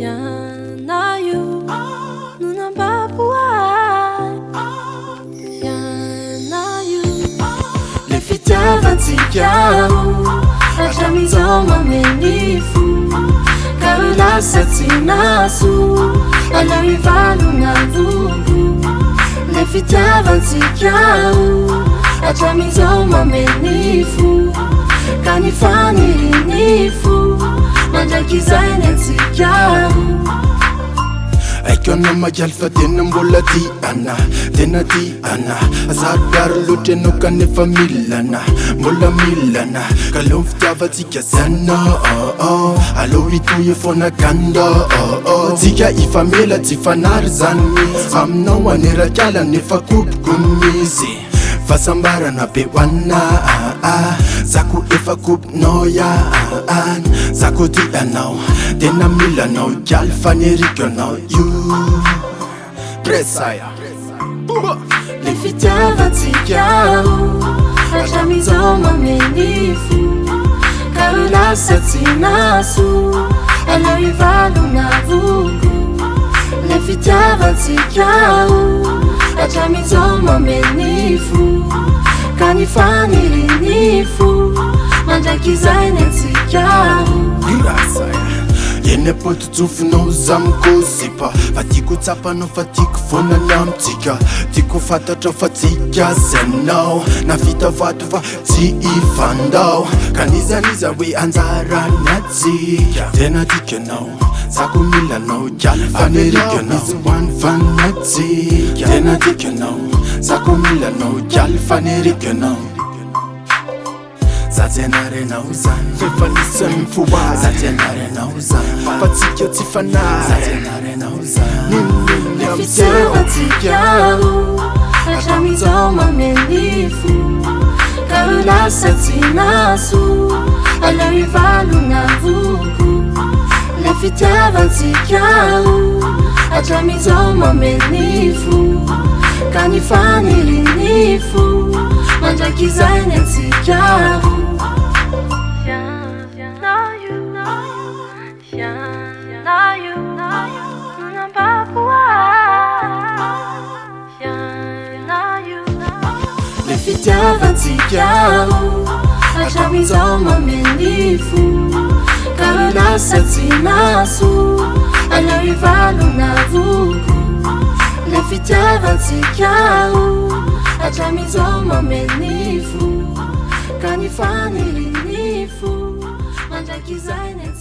Yana io nunambaboay Yana io le fitiavantsika hatramizao mameny fo ka ro lasa tsy naso aleo ivalona voko le fitiavantsika hatramizao mameny fo ka ny faniriny fo mandraiky izay ny antsika aiko anao magaly fa tena mbola tena tiana azaropiaro loatra anao kanefa milana mbola milana ka leo ny fitiavantsika zana aleo hitohy foana ganda tsika ifamela tsy fanary zany misy aminao anerakala nefa kopoko misy fasambarana be hoanina zako efa kopinao yaany zako tianao tena milanao galy faneriko anao io presaya le fitiavantsika hatramizao mameny fo ka ro lasa tsy naso aleo ivalona voko le fitiavantsika hatramizao mameny fo ka ny faniriny fo mandraiky izay ny antsika eny apototsofinao zamikozipa fa tiako tsapanao fa tiako vonany amitsika tiako fantatra fa tsika zanao na vita vato fa tsy ifandao ka nizaniza hoe anjarany atsika tena tikanao zako milanao galy fanerikanao hoany vanatsika tena tikanao zako milanao galy fanerikanao Zatenarenao zany fefa nisany foa Zatenarenao zany fa tsika tsy fanahy Zatenarenao zany le fitiavantsika hatramizao mameny fo ka ro lasa tsy naso aleo ivalona voko le fitiavantsika hatramizao mameny fo ka ny faniriny fo mandraiky izay ny antsika le fitiavantsika hatramizao mameny fo ka ro lasa tsy naso aleo ivalona voko le fitiavantsika hatramizao mameny fo ka ny faniriny fo mandraiky izay ny